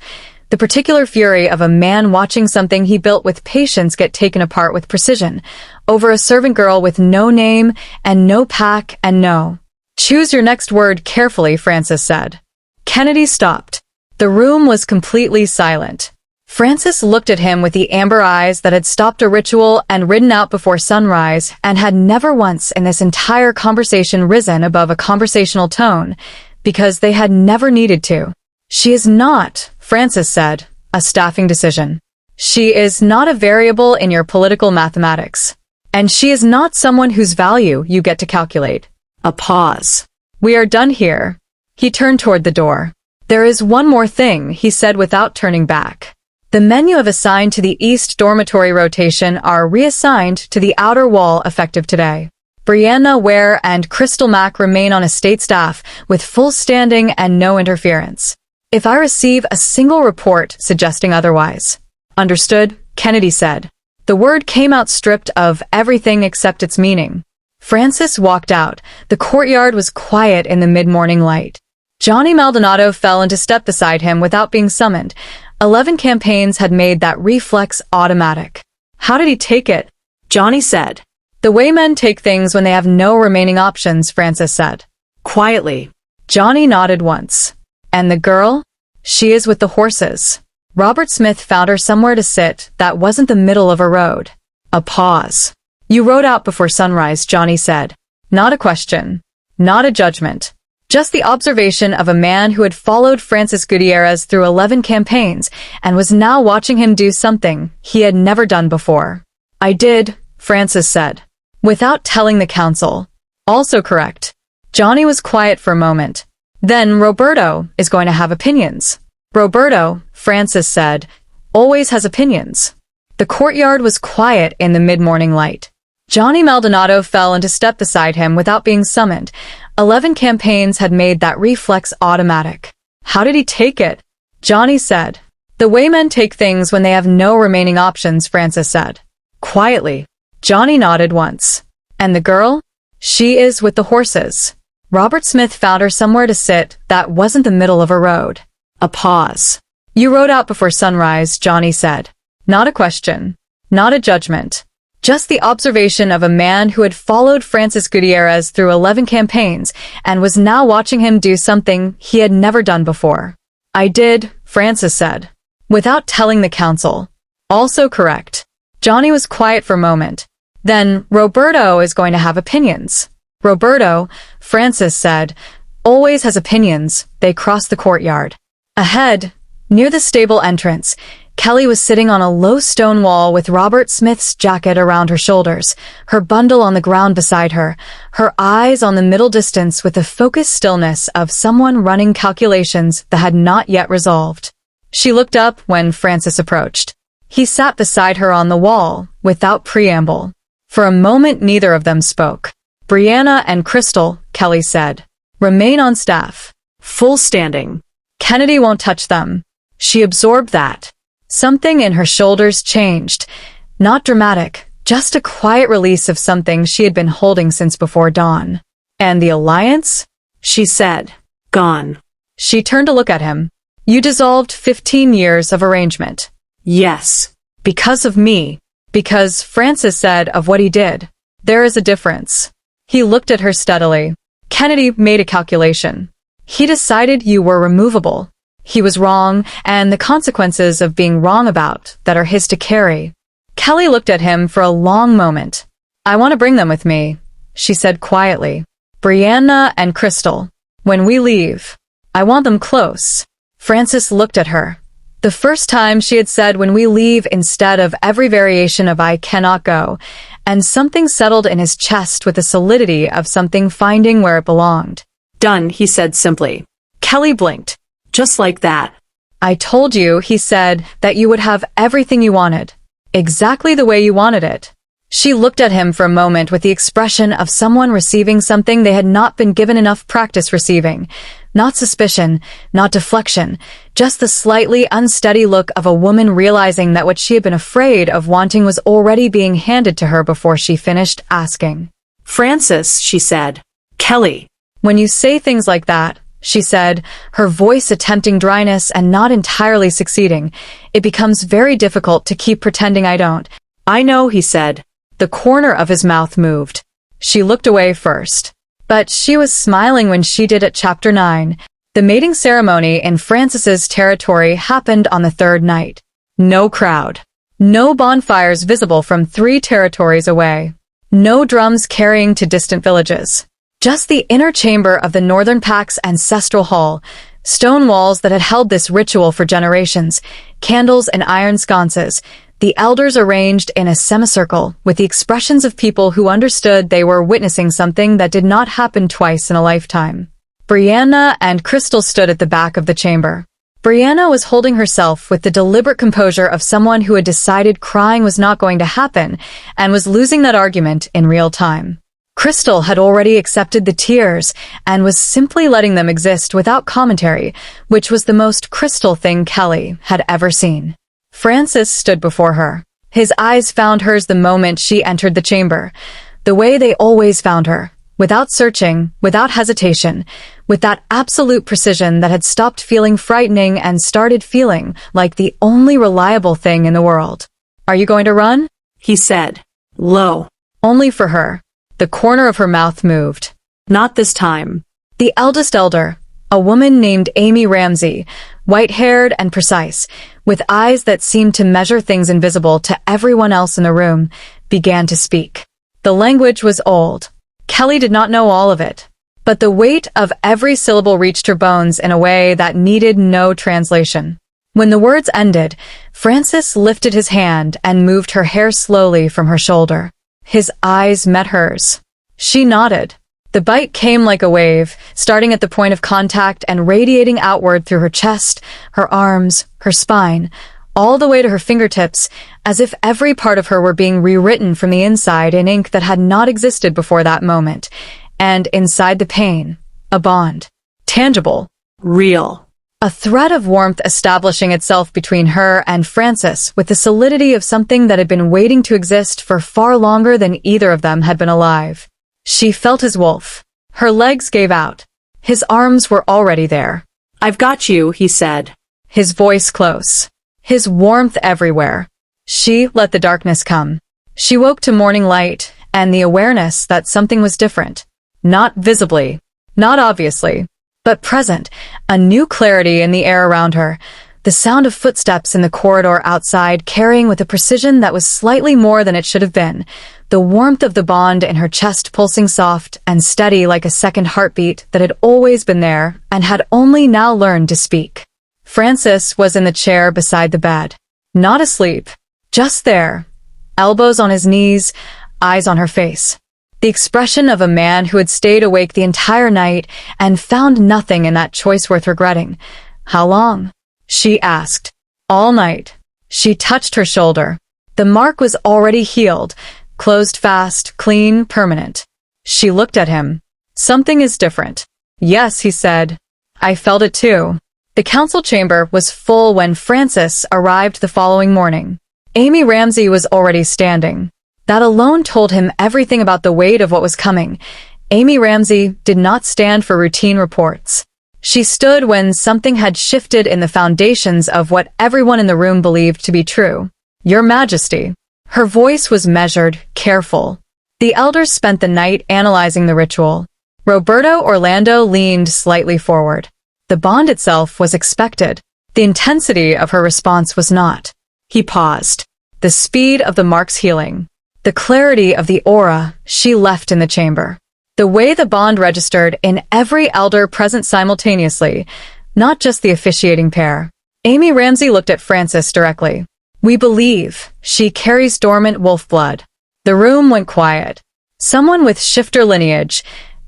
A: The particular fury of a man watching something he built with patience get taken apart with precision, over a servant girl with no name and no pack and no. Choose your next word carefully, Frances said. Kennedy stopped. The room was completely silent. Frances looked at him with the amber eyes that had stopped a ritual and ridden out before sunrise and had never once in this entire conversation risen above a conversational tone, because they had never needed to. She is not, Frances said, a staffing decision. She is not a variable in your political mathematics. And she is not someone whose value you get to calculate. A pause. We are done here. He turned toward the door. There is one more thing, he said without turning back. The men you have assigned to the East dormitory rotation are reassigned to the outer wall effective today. Brianna Ware and Crystal Mack remain on estate staff with full standing and no interference. If I receive a single report suggesting otherwise. Understood, Kennedy said. The word came out stripped of everything except its meaning. Frances walked out. The courtyard was quiet in the mid-morning light. Johnny Maldonado fell into step beside him without being summoned. 11 campaigns had made that reflex automatic. How did he take it? Johnny said. The way men take things when they have no remaining options, Frances said. Quietly. Johnny nodded once. And the girl? She is with the horses. Robert Smith found her somewhere to sit that wasn't the middle of a road. A pause. You rode out before sunrise, Johnny said. Not a question. Not a judgment. Just the observation of a man who had followed Frances Gutierrez through 11 campaigns and was now watching him do something he had never done before. I did, Frances said. Without telling the council. Also correct. Johnny was quiet for a moment. Then Roberto is going to have opinions. Roberto, Frances said, always has opinions. The courtyard was quiet in the mid-morning light. Johnny Maldonado fell into step beside him without being summoned. 11 campaigns had made that reflex automatic. How did he take it? Johnny said. The way men take things when they have no remaining options, Frances said. Quietly. Johnny nodded once. And the girl? She is with the horses. Robert Smith found her somewhere to sit that wasn't the middle of a road. A pause. You rode out before sunrise, Johnny said. Not a question. Not a judgment. Just the observation of a man who had followed Frances Gutierrez through 11 campaigns and was now watching him do something he had never done before. I did, Frances said. Without telling the council. Also correct. Johnny was quiet for a moment. Then, Roberto is going to have opinions. Roberto, Frances said, always has opinions. They crossed the courtyard. Ahead, near the stable entrance, Kelly was sitting on a low stone wall with Robert Smith's jacket around her shoulders, her bundle on the ground beside her, her eyes on the middle distance with the focused stillness of someone running calculations that had not yet resolved. She looked up when Frances approached. He sat beside her on the wall, without preamble. For a moment neither of them spoke. Brianna and Crystal, Kelly said. Remain on staff. Full standing. Kennedy won't touch them. She absorbed that. Something in her shoulders changed. Not dramatic, just a quiet release of something she had been holding since before dawn. And the alliance? She said. Gone. She turned to look at him. You dissolved 15 years of arrangement. Yes. Because of me. Because Frances said of what he did. There is a difference. He looked at her steadily. Kennedy made a calculation. He decided you were removable. He was wrong, and the consequences of being wrong about that are his to carry. Kelly looked at him for a long moment. I want to bring them with me, she said quietly. Brianna and Crystal. When we leave, I want them close. Frances looked at her. The first time she had said when we leave instead of every variation of I cannot go, and something settled in his chest with the solidity of something finding where it belonged. Done, he said simply. Kelly blinked. Just like that. I told you, he said, that you would have everything you wanted. Exactly the way you wanted it. She looked at him for a moment with the expression of someone receiving something they had not been given enough practice receiving. Not suspicion, not deflection, just the slightly unsteady look of a woman realizing that what she had been afraid of wanting was already being handed to her before she finished asking. Frances, she said. Kelly. When you say things like that, she said, her voice attempting dryness and not entirely succeeding, it becomes very difficult to keep pretending I don't. I know, he said. The corner of his mouth moved. She looked away first. But she was smiling when she did at Chapter 9. The mating ceremony in Frances's territory happened on the third night. No crowd. No bonfires visible from 3 territories away. No drums carrying to distant villages. Just the inner chamber of the Northern Pack's ancestral hall, stone walls that had held this ritual for generations, candles and iron sconces, the elders arranged in a semicircle with the expressions of people who understood they were witnessing something that did not happen twice in a lifetime. Brianna and Crystal stood at the back of the chamber. Brianna was holding herself with the deliberate composure of someone who had decided crying was not going to happen and was losing that argument in real time. Crystal had already accepted the tears and was simply letting them exist without commentary, which was the most Crystal thing Kelly had ever seen. Frances stood before her. His eyes found hers the moment she entered the chamber, the way they always found her, without searching, without hesitation, with that absolute precision that had stopped feeling frightening and started feeling like the only reliable thing in the world. Are you going to run? He said, low. Only for her. The corner of her mouth moved. Not this time. The eldest elder, a woman named Amy Ramsey, white-haired and precise, with eyes that seemed to measure things invisible to everyone else in the room, began to speak. The language was old. Kelly did not know all of it, but the weight of every syllable reached her bones in a way that needed no translation. When the words ended, Frances lifted his hand and moved her hair slowly from her shoulder. His eyes met hers. She nodded. The bite came like a wave, starting at the point of contact and radiating outward through her chest, her arms, her spine, all the way to her fingertips, as if every part of her were being rewritten from the inside in ink that had not existed before that moment. And inside the pain, a bond. Tangible.
B: Real.
A: A thread of warmth establishing itself between her and Frances with the solidity of something that had been waiting to exist for far longer than either of them had been alive. She felt his wolf. Her legs gave out. His arms were already there.
B: "I've got you," he said.
A: His voice close. His warmth everywhere. She let the darkness come. She woke to morning light and the awareness that something was different. Not visibly, not obviously, but present, a new clarity in the air around her, the sound of footsteps in the corridor outside carrying with a precision that was slightly more than it should have been, the warmth of the bond in her chest pulsing soft and steady like a second heartbeat that had always been there and had only now learned to speak. Frances was in the chair beside the bed, not asleep, just there, elbows on his knees, eyes on her face. The expression of a man who had stayed awake the entire night and found nothing in that choice worth regretting. How long? She asked. All night. She touched her shoulder. The mark was already healed, closed fast, clean, permanent. She looked at him. Something is different. Yes, he said. I felt it too. The council chamber was full when Frances arrived the following morning. Amy Ramsey was already standing. That alone told him everything about the weight of what was coming. Amy Ramsey did not stand for routine reports. She stood when something had shifted in the foundations of what everyone in the room believed to be true. Your Majesty. Her voice was measured, careful. The elders spent the night analyzing the ritual. Roberto Orlando leaned slightly forward. The bond itself was expected. The intensity of her response was not. He paused. The speed of the mark's healing. The clarity of the aura she left in the chamber. The way the bond registered in every elder present simultaneously, not just the officiating pair. Amy Ramsey looked at Frances directly. We believe she carries dormant wolf blood. The room went quiet. Someone with shifter lineage,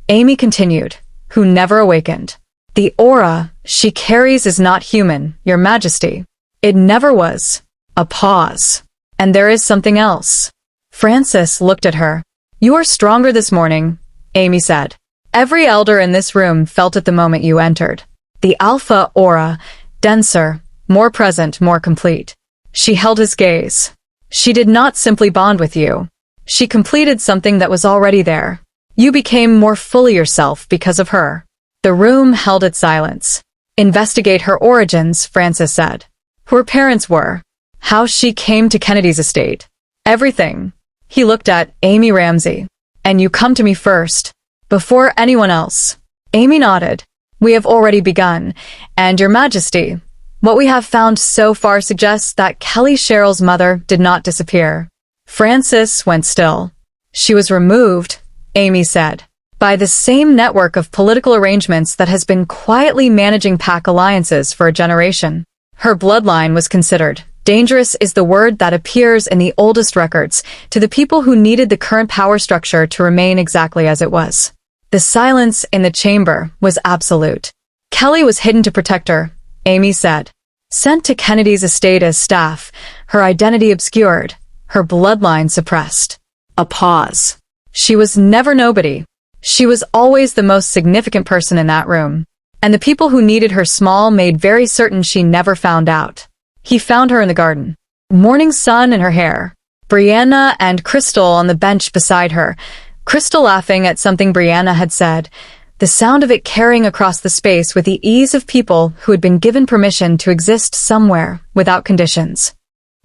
A: Amy continued, who never awakened. The aura she carries is not human, Your Majesty. It never was. A pause. And there is something else. Frances looked at her. You are stronger this morning, Amy said. Every elder in this room felt it the moment you entered. The alpha aura, denser, more present, more complete. She held his gaze. She did not simply bond with you. She completed something that was already there. You became more fully yourself because of her. The room held its silence. Investigate her origins, Frances said. Who her parents were. How she came to Kennedy's estate. Everything. He looked at Amy Ramsey. And you come to me first. Before anyone else. Amy nodded. We have already begun. And Your Majesty, what we have found so far suggests that Kelly Sherrill's mother did not disappear. Frances went still. She was removed, Amy said, by the same network of political arrangements that has been quietly managing pack alliances for a generation. Her bloodline was considered. Dangerous is the word that appears in the oldest records to the people who needed the current power structure to remain exactly as it was. The silence in the chamber was absolute. Kelly was hidden to protect her, Amy said. Sent to Kennedy's estate as staff, her identity obscured, her bloodline suppressed. A pause. She was never nobody. She was always the most significant person in that room. And the people who needed her small made very certain she never found out. He found her in the garden. Morning sun in her hair. Brianna and Crystal on the bench beside her. Crystal laughing at something Brianna had said. The sound of it carrying across the space with the ease of people who had been given permission to exist somewhere without conditions.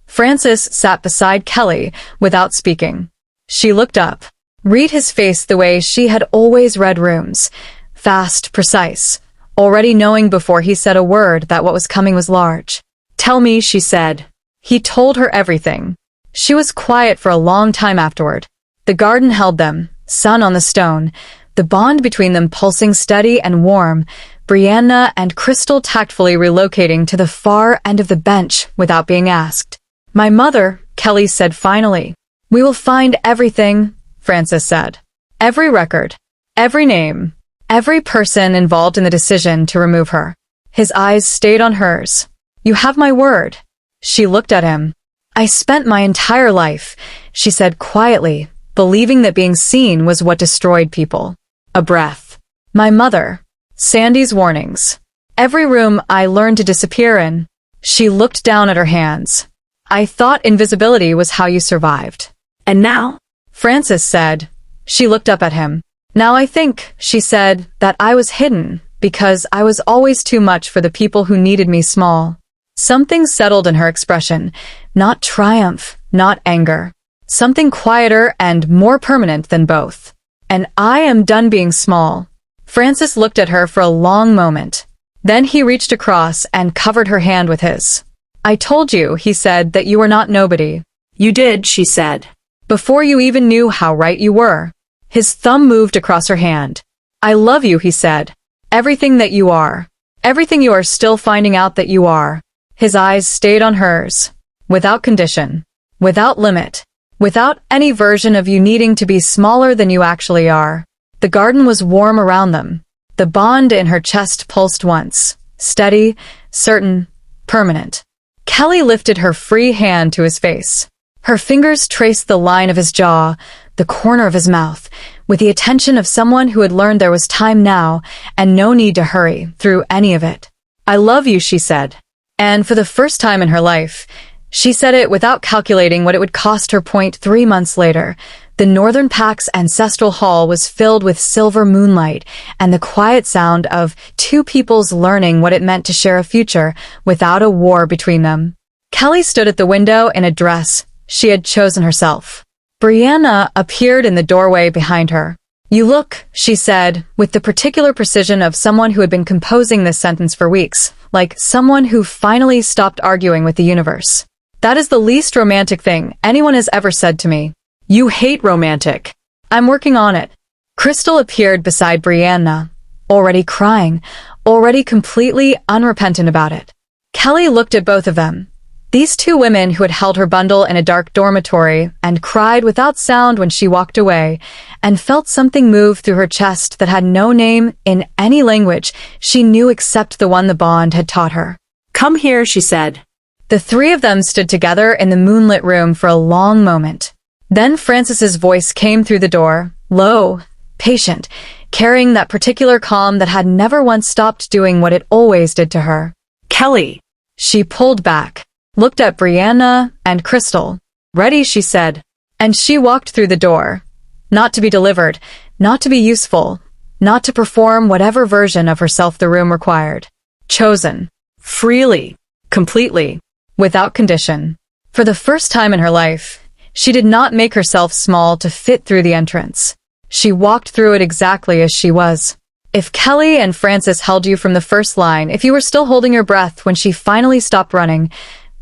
A: Frances sat beside Kelly without speaking. She looked up. Read his face the way she had always read rooms. Fast, precise. Already knowing before he said a word that what was coming was large. Tell me, she said. He told her everything. She was quiet for a long time afterward. The garden held them, sun on the stone, the bond between them pulsing steady and warm, Brianna and Crystal tactfully relocating to the far end of the bench without being asked. My mother, Kelly said finally. We will find everything, Frances said. Every record, every name, every person involved in the decision to remove her. His eyes stayed on hers. You have my word. She looked at him. I spent my entire life, she said quietly, believing that being seen was what destroyed people. A breath. My mother. Sandy's warnings. Every room I learned to disappear in. She looked down at her hands. I thought invisibility was how you survived.
B: And now?
A: Frances said. She looked up at him. Now I think, she said, that I was hidden because I was always too much for the people who needed me small. Something settled in her expression, not triumph, not anger. Something quieter and more permanent than both. And I am done being small. Frances looked at her for a long moment. Then he reached across and covered her hand with his. I told you, he said, that you were not nobody.
B: You did, she said.
A: Before you even knew how right you were. His thumb moved across her hand. I love you, he said. Everything that you are. Everything you are still finding out that you are. His eyes stayed on hers. Without condition. Without limit. Without any version of you needing to be smaller than you actually are. The garden was warm around them. The bond in her chest pulsed once. Steady, certain, permanent. Kelly lifted her free hand to his face. Her fingers traced the line of his jaw, the corner of his mouth, with the attention of someone who had learned there was time now and no need to hurry through any of it. I love you, she said. And for the first time in her life, she said it without calculating what it would cost her. 3 months later, the Northern Pack's ancestral hall was filled with silver moonlight and the quiet sound of two peoples learning what it meant to share a future without a war between them. Kelly stood at the window in a dress she had chosen herself. Brianna appeared in the doorway behind her. You look, she said, with the particular precision of someone who had been composing this sentence for weeks, like someone who finally stopped arguing with the universe. That is the least romantic thing anyone has ever said to me.
B: You hate romantic.
A: I'm working on it. Crystal appeared beside Brianna, already crying, already completely unrepentant about it. Kelly looked at both of them. These two women who had held her bundle in a dark dormitory and cried without sound when she walked away, and felt something move through her chest that had no name in any language she knew except the one the bond had taught her.
B: Come here, she said.
A: The three of them stood together in the moonlit room for a long moment. Then Frances's voice came through the door, low, patient, carrying that particular calm that had never once stopped doing what it always did to her.
B: Kelly.
A: She pulled back, looked at Brianna and Crystal. Ready, she said. And she walked through the door. Not to be delivered, not to be useful, not to perform whatever version of herself the room required. Chosen. Freely. Completely. Without condition. For the first time in her life, she did not make herself small to fit through the entrance. She walked through it exactly as she was. If Kelly and Frances held you from the first line, if you were still holding your breath when she finally stopped running,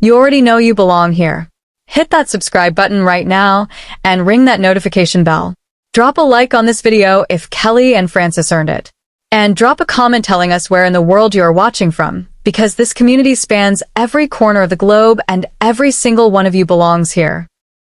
A: you already know you belong here. Hit that subscribe button right now and ring that notification bell. Drop a like on this video if Kelly and Frances earned it. And drop a comment telling us where in the world you are watching from, because this community spans every corner of the globe and every single one of you belongs here.